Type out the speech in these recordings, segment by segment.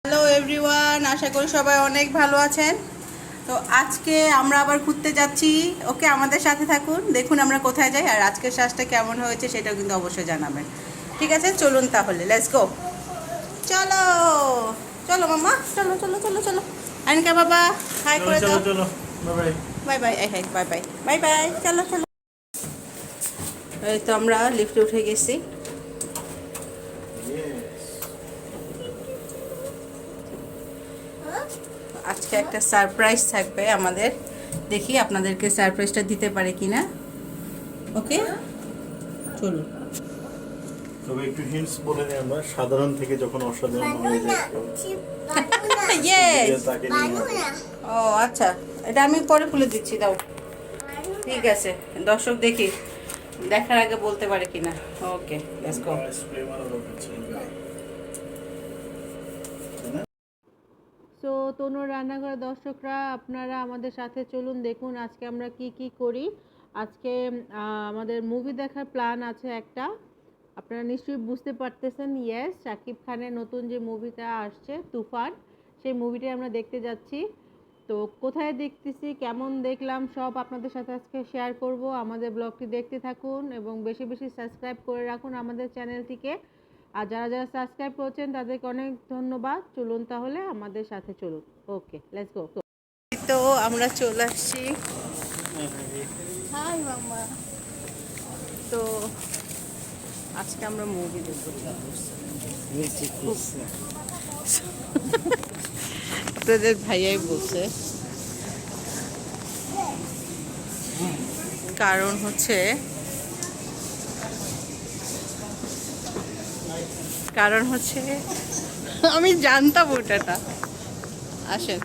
Hello everyone, আশা করি সবাই অনেক ভালো আছেন। তো আজকে আমরা আবার ঘুরতে যাচ্ছি। ওকে, আমাদের সাথে থাকুন, দেখুন আমরা কোথায় যাই, আর আজকের শ্বাসটা কেমন হয়েছে সেটাও কিন্তু অবশ্যই জানাবেন। ঠিক আছে, চলুন তাহলে, লেটস গো। চলো চলো মামা, চলো চলো চলো চলো। আনকা বাবা, হাই করে দাও। চলো বাই বাই বাই, এই বাই বাই বাই বাই, চলো চলো। এই তো আমরা লিফটে উঠে গেছি। আজকে একটা সারপ্রাইজ থাকবে আমাদের, দেখি আপনাদেরকে সারপ্রাইজটা দিতে পারে কিনা। ওকে, চলুন। তবে একটু হিন্টস বলে নিই, আমরা সাধারণ থেকে যখন অসাধারণ হয়ে যায় ইয়েস। তাকে নিয়ে ও আচ্ছা, এটা আমি পরে খুলে দিচ্ছি, দাও। ঠিক আছে, দর্শক দেখি দেখার আগে বলতে পারে কিনা। ওকে, লেটস গো। সো তনুর রান্নাঘর দর্শকরা, আপনারা আমাদের সাথে চলুন, দেখুন আজকে আমরা কি কি করি। আজকে আমাদের মুভি দেখার প্ল্যান আছে একটা। আপনারা নিশ্চয়ই বুঝতে পারতেছেন, ইয়েস, শাকিব খানের নতুন যে মুভিটা আসছে তুফান, সেই মুভিটাই আমরা দেখতে যাচ্ছি। তো কোথায় দেখতেছি, কেমন দেখলাম, সব আপনাদের সাথে আজকে শেয়ার করব। আমাদের ব্লগটি দেখতে থাকুন এবং বেশি বেশি সাবস্ক্রাইব করে রাখুন আমাদের চ্যানেলটিকে। আর যারা যারা সাবস্ক্রাইব করেছেন তাদেরকে অনেক ধন্যবাদ। চলুন তাহলে আমাদের সাথে চলুন। ওকে, লেটস গো। তো আমরা চলে আসছি। হাই মামা। তো আজকে আমরা মুভি দেখবো। আপনাদের ভাইয়াই বলছে, কারণ হচ্ছে আমি জানতাম ওটাটা। আসেন,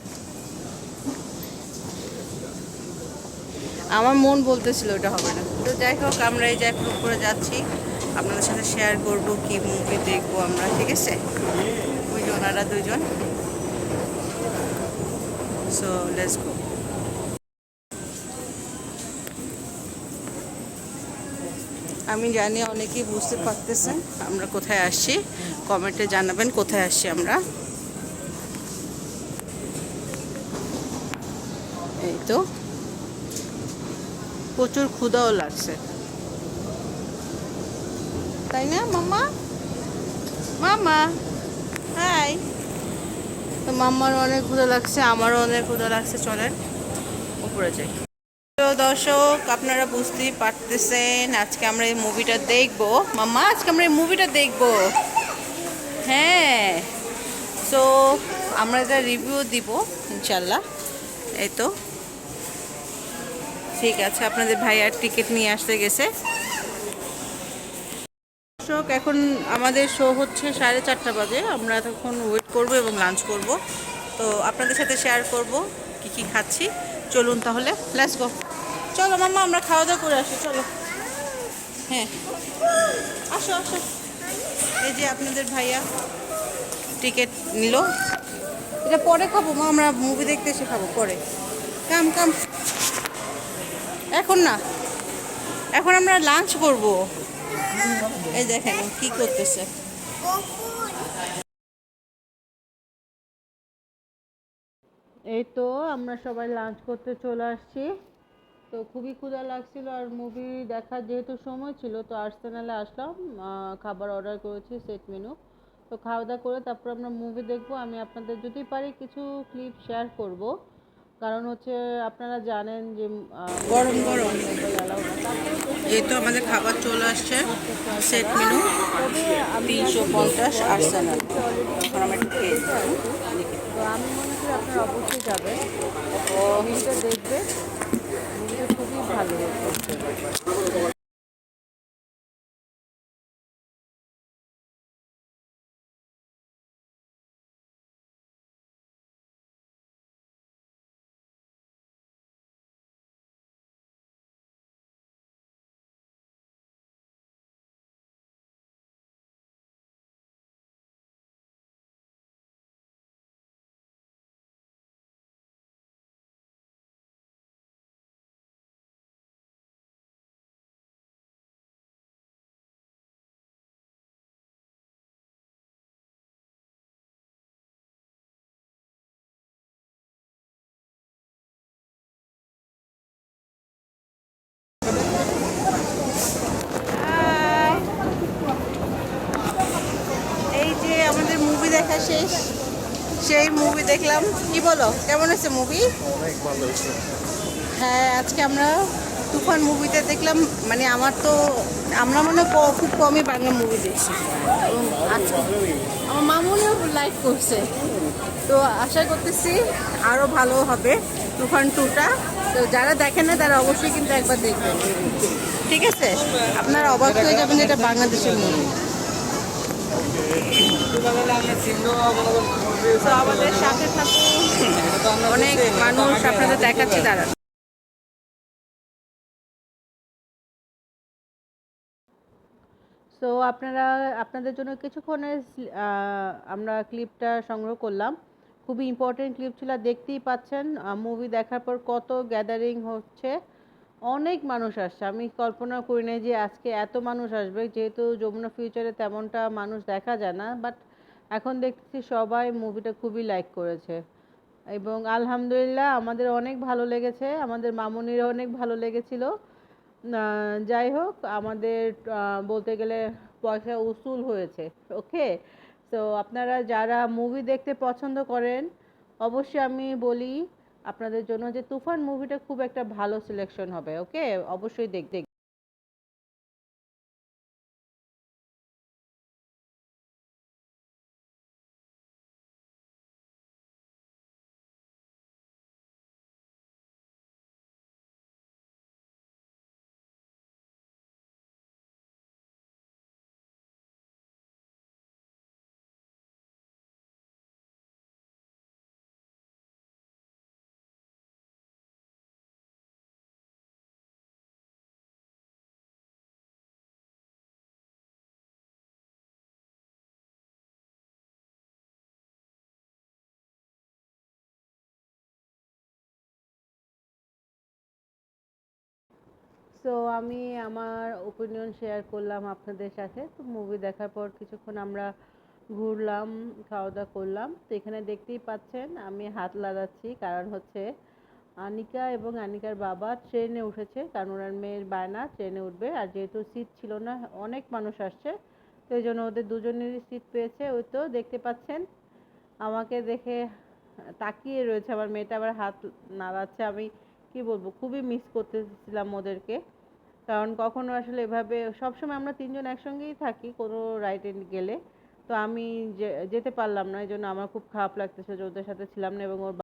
আমার মন বলতেছিল ওটা হবে না। তো যাই হোক, আমরা এই যে এখন উপরে যাচ্ছি, আপনাদের সাথে শেয়ার করব কি মুভি দেখবো আমরা। ঠিক আছে, ওই যে ওনারা দুজন। So let's go. আমি জানি অনেকেই বুঝতে পারতেছেন আমরা কোথায় আসছি, কমেন্টে জানাবেন কোথায় আসছি আমরা। এই তো, প্রচুর ক্ষুধাও লাগছে, তাই না মাম্মা? মাম্মা, হাই। তো মাম্মার অনেক ক্ষুধা লাগছে, আমারও অনেক ক্ষুধা লাগছে, চলেন উপরে যাই। তো দর্শক, আপনারা বুঝতেই পারতেছেন আজকে আমরা এই মুভিটা দেখবো। মাম্মা, আজকে আমরা এই মুভিটা দেখবো। হ্যাঁ, সো আমরা এটা রিভিউ দিব ইনশাল্লাহ। এই তো, ঠিক আছে, আপনাদের ভাইয়ার টিকিট নিয়ে আসতে গেছে। দর্শক, এখন আমাদের শো হচ্ছে 4:30 বাজে। আমরা তখন ওয়েট করব এবং লাঞ্চ করব। তো আপনাদের সাথে শেয়ার করব কি কি খাচ্ছি। চলুন তাহলে, লেটস গো। চলো মাম্মা, আমরা খাওয়া দাওয়া করে আসি, চলো। হ্যাঁ, আসো আসো। এই যে আপনাদের ভাইয়া টিকিট নিল। এটা পরে খাবো মা, আমরা মুভি দেখতে এসে খাবো পরে। কাম কাম, এখন না, এখন আমরা লাঞ্চ করব। এই দেখেন কি করতেছে। এই তো আমরা সবাই লাঞ্চ করতে চলে আসছি। তো খুবই ক্ষুধা লাগছিল, আর মুভি দেখার যেহেতু সময় ছিল, তো আর্সেনালে আসলাম। খাবার অর্ডার করেছি, সেট মেনু। তো খাওয়া দাওয়া করে তারপর আমরা মুভি দেখবো। আমি আপনাদের যদি পারি কিছু ক্লিপ শেয়ার করব, কারণ হচ্ছে আপনারা জানেন যে গরম গরম এই তো আমাদের খাবার চলে আসছে, সেট মেনু 350 আর্সেনাল। এখন আমরা একটু খেয়ে দেখি। তো আমি মনে করি আপনারা অবশ্যই যাবেন, মুভিটা দেখবে। মুভিটা খুবই ভালো। দেখা শেষ, সেই মুভি দেখলাম। কি বলো, কেমন হয়েছে মুভি? অনেক ভালো হয়েছে। হ্যাঁ, আজকে আমরা তুফান মুভিতে দেখলাম, মানে আমরা খুব কমই বাংলা মুভি দেখছি, এবং আজকে আমার মামুনিও লাইক করছে। তো আশা করতেছি আরও ভালো হবে তুফান 2টা। তো যারা দেখেন না তারা অবশ্যই কিন্তু একবার দেখবেন, ঠিক আছে? আপনারা অবাক হয়ে যাবেন যে এটা বাংলাদেশের মুভি। তো আমাদের সাথে থাকুন, অনেক মানুষ আপনাদের দেখাচ্ছি দাঁড়ান। সো আপনাদের জন্য কিছুক্ষণের আমরা ক্লিপটা সংগ্রহ করলাম। খুবই ইম্পর্টেন্ট ক্লিপ ছিল, দেখতেই পাচ্ছেন মুভি দেখার পর কত গ্যাদারিং হচ্ছে, অনেক মানুষ আসছে। আমি কল্পনা করি নাই যে আজকে এত মানুষ আসবে, যেহেতু যমুনা ফিউচারে তেমনটা মানুষ দেখা যায় না, বাট এখন দেখতেছি সবাই মুভিটা খুবই লাইক করেছে, এবং আলহামদুলিল্লাহ আমাদের অনেক ভালো লেগেছে, আমাদের মামুনির অনেক ভালো লেগেছিল। যাই হোক, আমাদের বলতে গেলে পয়সা উসুল হয়েছে। ওকে, তো আপনারা যারা মুভি দেখতে পছন্দ করেন, অবশ্যই আমি বলি আপনাদের জন্য যে তুফান মুভিটা খুব একটা ভালো সিলেকশন হবে। ওকে, অবশ্যই দেখতে। সো আমি আমার ওপিনিয়ন শেয়ার করলাম আপনাদের সাথে। তো মুভি দেখার পর কিছুক্ষণ আমরা ঘুরলাম, খাওয়া দাওয়া করলাম। তো এখানে দেখতেই পাচ্ছেন আমি হাত লাগাচ্ছি, কারণ হচ্ছে আনিকা এবং আনিকার বাবা ট্রেনে উঠেছে, কারণ ওনার মেয়ের বায়না ট্রেনে উঠবে। আর যেহেতু সিট ছিল না, অনেক মানুষ আসছে, তো এই জন্য ওদের দুজনেরই সিট পেয়েছে। ওই তো দেখতে পাচ্ছেন আমাকে দেখে তাকিয়ে রয়েছে, আমার মেয়েটা আবার হাত নাড়াচ্ছে। আমি কি বলবো, খুবই মিস করতেছিলাম ওদেরকে, কারণ কখনো আসলে এভাবে সবসময় আমরা তিনজন একসঙ্গেই থাকি কোনো রাইডে গেলে। তো আমি যেতে পারলাম না, এই জন্য আমার খুব খারাপ লাগতেছে যে ওদের সাথে ছিলাম না, এবং ওর